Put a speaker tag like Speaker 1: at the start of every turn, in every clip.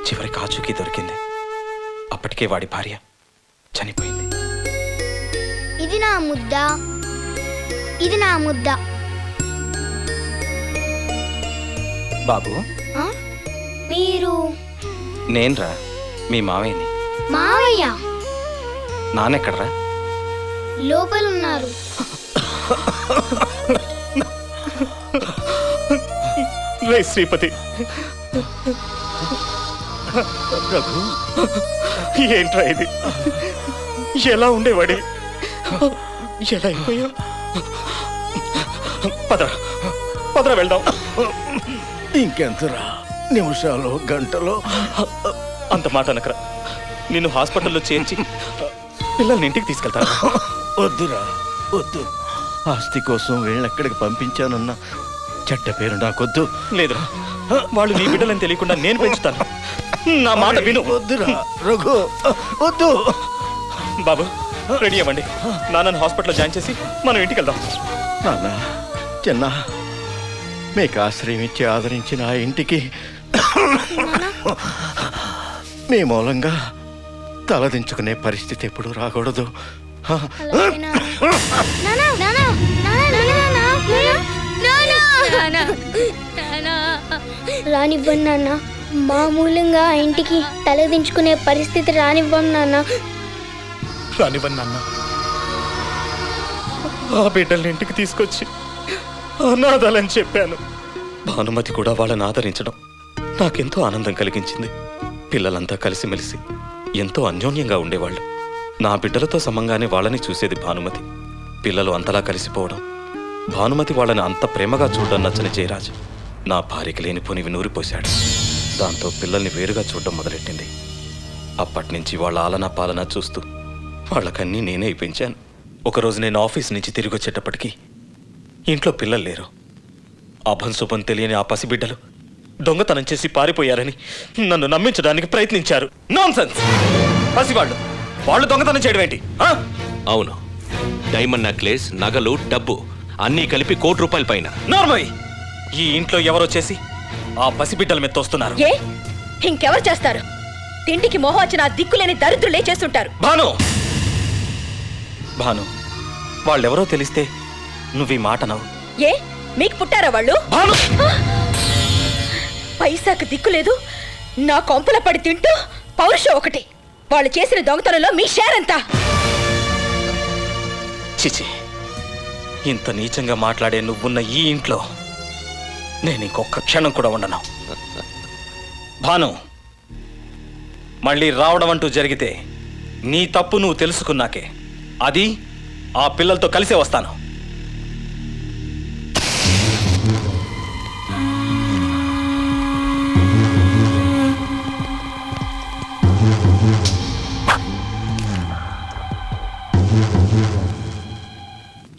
Speaker 1: చివరికి ఆచూకీ దొరికింది. అప్పటికే వాడి భార్య చనిపోయింది.
Speaker 2: ఇది నా ముద్ద, ఇది నా ముద్ద.
Speaker 1: బాబు,
Speaker 2: మీరు?
Speaker 1: నేనురా, మీ మావయ్యని.
Speaker 2: మావయ్య?
Speaker 1: నాన్నెక్కడరా?
Speaker 2: లోపలున్నారు.
Speaker 1: రే శ్రీపతి,
Speaker 3: రఘు,
Speaker 1: ఏంట్రా ఇది? ఎలా ఉండేవాడి, ఎలా అయిపోయా? పదరా పదరా వెళ్దాం.
Speaker 3: ఇంకెంతరా, నిమిషాలు గంటలో?
Speaker 1: అంత మాట అనకరా. నిన్ను హాస్పిటల్లో చేర్చి పిల్లల్ని ఇంటికి తీసుకెళ్తాను.
Speaker 3: వద్దురా, వద్దు. ఆస్తి కోసం వీళ్ళెక్కడికి పంపించానన్న చెడ్డ పేరు నాకొద్దు.
Speaker 1: లేదురా, వాళ్ళు నీ బిడ్డలని తెలియకుండా నేను పెంచుతాను. నా మాట విను.
Speaker 3: వద్దురా రఘు, వద్దు.
Speaker 1: బాబు, రెడీ అవ్వండి. నాన్నను హాస్పిటల్లో జాయిన్ చేసి మనం ఇంటికి వెళ్దాం.
Speaker 3: నాన్న, చిన్న, మీకు ఆశ్రయం ఇచ్చి ఆదరించిన ఆ ఇంటికి మీ మూలంగా తలదించుకునే పరిస్థితి ఎప్పుడు రాకూడదు.
Speaker 2: రానివ్వండి నాన్న, మామూలుగా ఆ ఇంటికి తలదించుకునే పరిస్థితి రానివ్వం నాన్న.
Speaker 1: రానివ్వండి నాన్న. ఆ బిడ్డల్ని ఇంటికి తీసుకొచ్చి అనాథాలని చెప్పాను. భానుమతి కూడా వాళ్ళని ఆదరించడం నాకెంతో ఆనందం కలిగించింది. పిల్లలంతా కలిసిమెలిసి ఎంతో అన్యోన్యంగా ఉండేవాళ్ళు. నా బిడ్డలతో సమంగానే వాళ్ళని చూసేది భానుమతి. పిల్లలు అంతలా కలిసిపోవడం, భానుమతి వాళ్ళని అంత ప్రేమగా చూడడం నచ్చని జయరాజ్ నా భార్యకి లేనిపోనివి నూరిపోశాడు. దాంతో పిల్లల్ని వేరుగా చూడడం మొదలెట్టింది. అప్పటినుంచి వాళ్ళ ఆలనా పాలన చూస్తూ వాళ్ళకన్నీ నేనే పెంచాను. ఒకరోజు నేను ఆఫీస్ నుంచి తిరిగి వచ్చేటప్పటికి ఇంట్లో పిల్లలు లేరు. అభంశుభం తెలియని ఆ పసిబిడ్డలు దొంగతనం చేసి పారిపోయారని నన్ను నమ్మించడానికి ప్రయత్నించారు. నాన్సెన్స్! పసివాళ్ళు వాళ్ళు దొంగతనం చేయడం ఏంటి?
Speaker 4: అవును, డైమండ్ నెక్లెస్, నగలు, డబ్బు అన్నీ కలిపి ₹1 కోటి పైన.
Speaker 1: నార్మల్! ఈ ఇంట్లో ఎవరో చేసి ఆ పసిబిడ్డల మీద తోస్తున్నారు.
Speaker 5: ఏ ఇంకెవరు చేస్తారు? తిండికి మోహం వచ్చిన దిక్కులేని దరిద్రులే చేస్తుంటారు.
Speaker 1: భాను, భాను, వాళ్ళెవరో తెలిస్తే నువ్వు ఈ మాట నవ్వు.
Speaker 5: ఏ మీకు పుట్టారా వాళ్ళు?
Speaker 1: భాను!
Speaker 5: పైసాకు దిక్కులేదు, నా కొంపల పడి తింటూ పౌరుషం ఒకటి. వాళ్ళు చేసిన దొంగతనంలో మీ షేర్ ఎంత?
Speaker 1: చిచి, ఇంత నీచంగా మాట్లాడే నువ్వున్న ఈ ఇంట్లో నేను ఇంకొక క్షణం కూడా ఉండను. భాను, మళ్ళీ రావడం అంటూ జరిగితే నీ తప్పు నువ్వు తెలుసుకున్నాకే, అది ఆ పిల్లలతో కలిసే వస్తాను.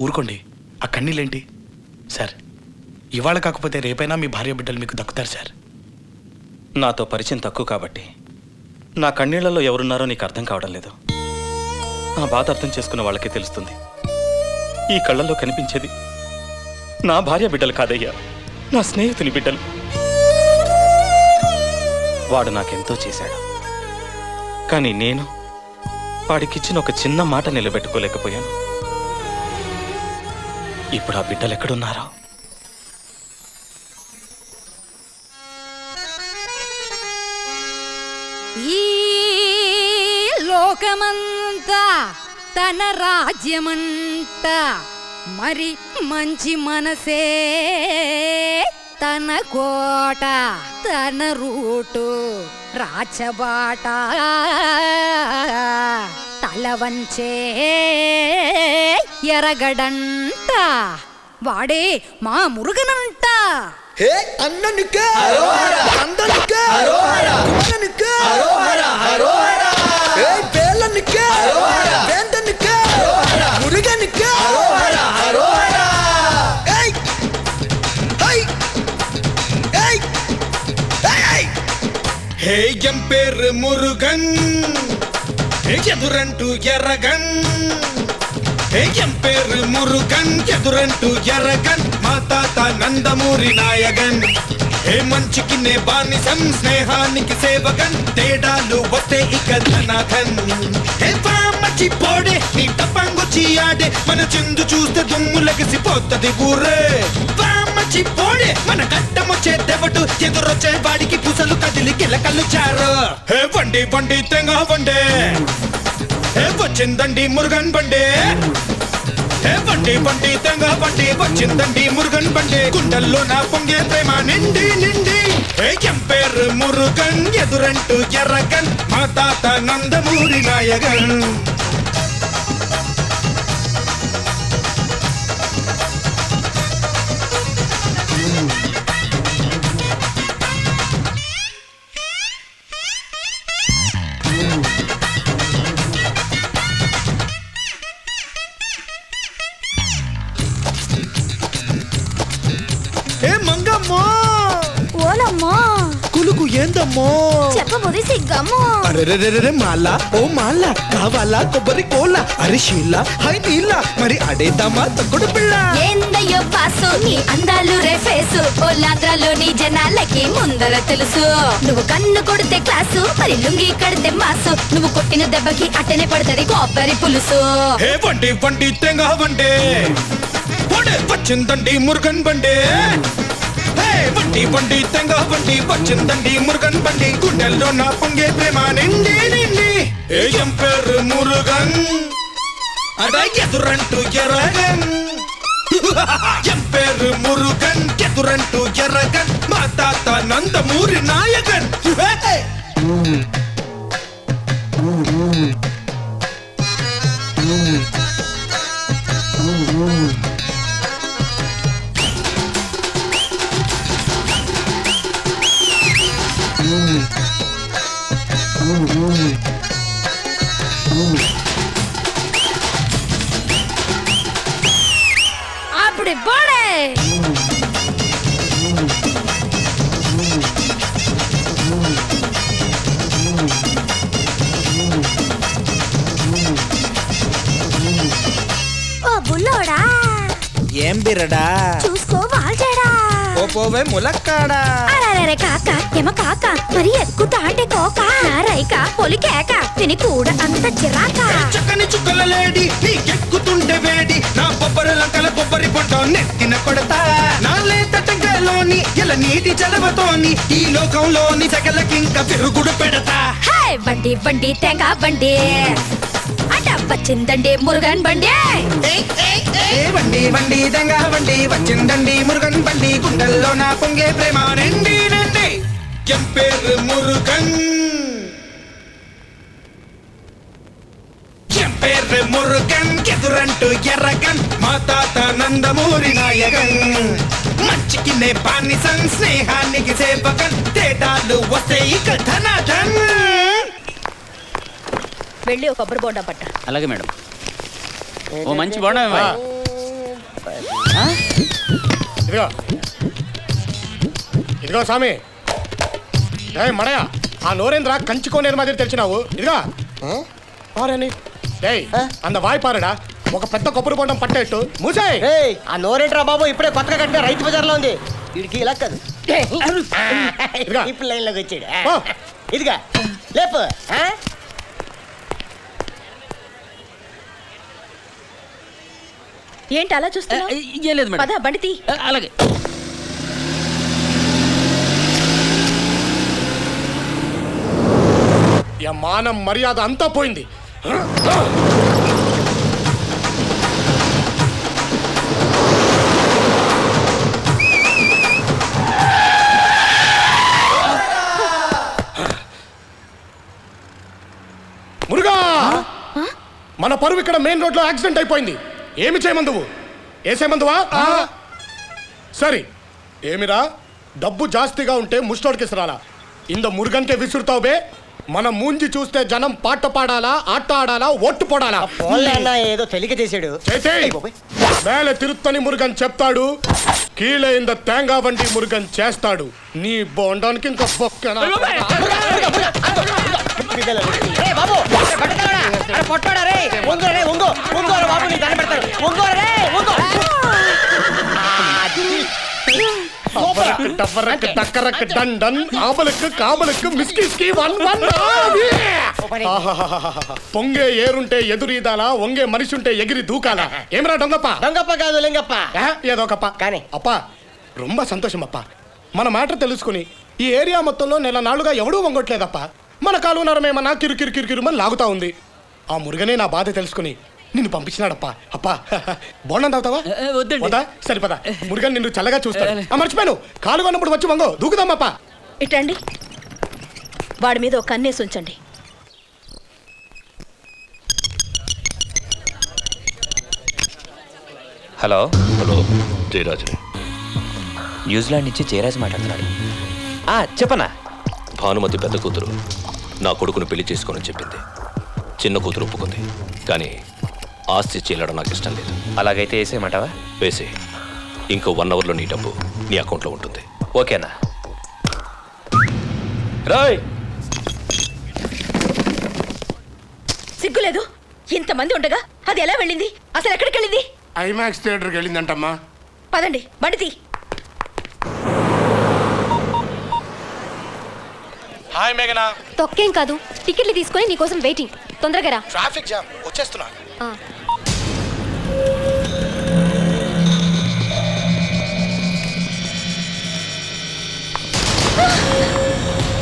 Speaker 6: ఊరుకోండి, ఆ కన్నీళ్ళేంటి సార్? ఇవాళ కాకపోతే రేపైనా మీ భార్య బిడ్డలు మీకు దక్కుతారు సార్.
Speaker 1: నాతో పరిచయం తక్కువ కాబట్టి నా కన్నీళ్లలో ఎవరున్నారో నీకు అర్థం కావడం లేదు. నా బాధ అర్థం చేసుకున్న వాళ్ళకే తెలుస్తుంది. ఈ కళ్ళల్లో కనిపించేది నా భార్య బిడ్డలు కాదయ్యా, నా స్నేహితుని బిడ్డలు. వాడు నాకెంతో చేశాడు, కానీ నేను వాడికిచ్చిన ఒక చిన్న మాట నిలబెట్టుకోలేకపోయాను. ఇప్పుడు ఆ బిడ్డలు ఎక్కడున్నారో?
Speaker 7: ఈ లోకమంతా తన రాజ్యమంట, మరి మంచి మనసే తన కోట, తన రూటు రాచబాట, తల వంచే ఎరగడంట, వాడే మా మురుగనంట.
Speaker 8: అన్ననుకు అందనుకు కుమరనుకు వేలనుకు వేందనుకు మురుగనుకు
Speaker 9: ఎం పేరు మురుగన్, ఎదురంటూ ఎర్రగన్. ఎం పేరు మురుగన్, ఎదురంటూ ఎర్రగన్. మా తాత నందమూరి నాయగన్. ఏ మంచికి నే బానిసం స్నేహానికి సేవకన్ తేడాలు వస్తే ఇక ధనాథన్ ఏ మచ్చి పోడే నీ టపంగుచ్చి ఆడే మన చిందు చూస్తే దుమ్ము లగిసిపోతది ఊరే మచ్చి పోడే మన గడ్డమొచ్చే దెవటు ఎదురొచ్చే వాడికి పుసలు కదిలి కిలకలు చారు హే వండి వండి తెంగ వండే హే వచ్చిందండి మురుగన్ బండే హే బండి బండి తెంగ బండి వచ్చిందండి మురుగన్ బండి గుండెల్లో నా పొంగే ప్రేమ నిండి నిండి ఏం పేరు మురుగన్ ఎదురంటూ ఎర్రగన్ మా తాత నందమూరి నాయగన్ ఏ మంగమ్మో
Speaker 2: ఓలమ్మో
Speaker 8: కులుకు ఏందమ్మో
Speaker 2: చెప్పబోది సిగ్గమ్మో
Speaker 8: అరెరెరెరె మాల ఓ మాల కావాలా కొబ్బరి కోల అరిశీల హై నీల మరి అడేద్దామా తక్కుడు పిల్ల
Speaker 7: ఏందయ్యో బాసు నీ అందాలు రేఫేసు ఓలాంధ్రలోని జనాలకి ముందర తెలుసు నువ్వు కన్ను కొడితే క్లాసు మరి లుంగి కడితే మాసు నువ్వు కొట్టిన దెబ్బకి అట్టనే పడుతుంది కొబ్బరి పులుసు
Speaker 9: హే బండి బండి తెంగ బండి పొడే వచ్చిందండి మురుగన్ బండి హే బండి బండి తెంగ బండి వచ్చిందండి మురుగన్ బండి గుండెల్లో నా పొంగే ప్రేమ నిండి నిండి ఏం పేరు మురుగన్ అడ ఎదురంటూ ఎర్రగన్ ఎం పేరు మురుగన్ ఎదురంటూ ఎర్రగన్ మా తాత నందమూరి నాయకన్ హే!
Speaker 7: அப்படி போடு
Speaker 2: ఓ బుల్లోడా
Speaker 8: ఏం బిరడా
Speaker 2: చూసుకో వాల్చాడా
Speaker 8: ఓ పోవే ములక్కాడా
Speaker 2: అరే కాక ఎమ కాక మరి ఎక్కుతా అంటే కోక రైక పొలి కేక తిని కూడా అంత చిరాక
Speaker 9: చక్కని చుక్కల లేడి నీకెక్కుతుంటే వేడి నా కొబ్బరి లంకల కొబ్బరి పొట్ట నెత్తిన కొడతా నా లేత టెంకాయలోని ఇలా నీటి చలవతోని ఈ లోకంలోని సకలకింక పెరుగుడు పెడతా
Speaker 7: హే బండి బండి తేంగా బండి అట వచ్చిందండి మురుగన్ బండి
Speaker 9: ఏ బండి బండి దెంగ బండి వచ్చిందండి మురుగన్ బండి గుండెల్లో నా పొంగే ప్రేమ నిండి నిండి ఎం పేరు మురుగన్ ఎం పేరు మురుగన్ ఎదురంటూ ఎర్రగన్ మా తాత నందమూరి నాయగన్ మంచికి నే బానిసన్ స్నేహానికి సేవకన్ తేడాలు వస్తే ఇక ధనాధన్
Speaker 5: వెళ్ళి ఒక కొబ్బరి బోండా పట్ట
Speaker 10: అలాగే మేడం ఓ మంచి బోండా
Speaker 1: ఇదిగో ఇదిగో స్వామి మడయ ఆ నోరేంద్ర కంచుకోనేరు మాదిరి తెలిసినావు ఇదిగా పారని అంద వాయి పారడా ఒక పెద్ద కొబ్బరి బొండం పట్టేట్టు మూసాయి
Speaker 8: ఆ నోరేంట్రా బాబు ఇప్పుడే కొత్తగా కట్టిన రైతు బజార్లో ఉంది వీడికి ఇలా కాదు
Speaker 1: ఇదిగా
Speaker 8: ఇప్పుడు లైన్లోకి వచ్చాడు
Speaker 1: ఓ.
Speaker 8: ఇదిగా లేపు
Speaker 5: ఏంటి అలా చూస్తున్నావు
Speaker 10: ఏం లేదు మేడం
Speaker 5: పద బండి తీ
Speaker 10: అలాగే
Speaker 1: మానం మర్యాద అంతా పోయింది మురుగా మన పరువు ఇక్కడ మెయిన్ రోడ్ లో యాక్సిడెంట్ అయిపోయింది ఏమి చేయమందువు ఏసేమందువా సరే ఏమిరా డబ్బు జాస్తిగా ఉంటే ముష్టోడికి రాలా ఇంద మురుగన్కే విసురుతావు బే మన మూంజి చూస్తే జనం పాట పాడాలా ఆట ఆడాలా ఓట్టు పోడాలా
Speaker 8: ఏదో తెలియక చేశాడు
Speaker 1: మేలే తిరుత్తని మురుగన్ చెప్తాడు కీలే ఇంద తేంగా వంటి మురుగన్ చేస్తాడు నీ బోండానికి ఇంకా బొక్కనా
Speaker 8: బాబు పొట్టాడా రే ఒంగో రే ఒంగో ఒంగో బాబు నీ దండ పెడతాడు ఒంగో రే ఒంగో
Speaker 11: అబ్బరకు, డబ్బరకు, దక్కరకు, డన్ డన్, ఆబలకు, కాబలకు, మిస్కిస్కి, వన్ వన్ ఆవి! ఆహాహాహాహా. పొంగే ఏరుంటే ఎదురీదాలా, వంగే మనిషి ఉంటే ఎగిరి దూకాలా. ఏమరా దొంగప్ప?
Speaker 12: దొంగప్ప కాదు లింగప్ప.
Speaker 11: ఏదో ఒకప్ప
Speaker 12: కానీ.
Speaker 11: అప్ప రొంబ సంతోషం అప్ప. మన మ్యాటర్ తెలుసుకుని ఈ ఏరియా మొత్తంలో నెల నాలుగా ఎవడూ వంగొట్లేదప్ప. మన కాలు నరమేమన్నా కిరు కిరుమని లాగుతా ఉంది. ఆ మురుగనే నా బాధ తెలుసుకుని నిన్ను పంపించినాడప్ప. అప్ప బోండం తాగుతావా? వద్దా? సరిపదా. మురుగన్ నిన్ను చల్లగా చూస్తాడు. మర్చిపోయాను, కాలు కొన్నప్పుడు వచ్చి వంగో దూకుదామప్ప.
Speaker 5: ఇటండి, వాడి మీద ఒక కన్నేసి ఉంచండి.
Speaker 4: హలో జయరాజుని.
Speaker 10: న్యూజిలాండ్ నుంచి జయరాజ్ మాట్లాడుతున్నాడు. చెప్పనా?
Speaker 4: భానుమతి పెద్ద కూతురు నా కొడుకును పెళ్లి చేసుకోనని చెప్పింది. చిన్న కూతురు ఒప్పుకుంది, కానీ ఆస్తి చీలడం నాకు ఇష్టం లేదు.
Speaker 10: అలాగైతే వేసేయమంటావా?
Speaker 4: వేసి ఇంకో 1 అవర్లో నీ డబ్బు నీ అకౌంట్లో ఉంటుంది.
Speaker 10: ఓకేనా? రాయ్,
Speaker 5: సిగ్గులేదు? ఇంతమంది ఉండగా అది ఎలా వెళ్ళింది? అసలు ఎక్కడికి వెళ్ళింది?
Speaker 11: ఐమాక్స్ థియేటర్కి వెళ్ళిందంటమ్మా.
Speaker 5: పదండి, బండి తీ.
Speaker 6: హాయ్ మేఘనా.
Speaker 2: తొక్కేం కాదు, టికెట్లు తీసుకొని నీకోసం వెయిటింగ్. తొందరగా రా.
Speaker 6: ట్రాఫిక్ జామ్, వచ్చేస్తున్నా.
Speaker 2: ఆ.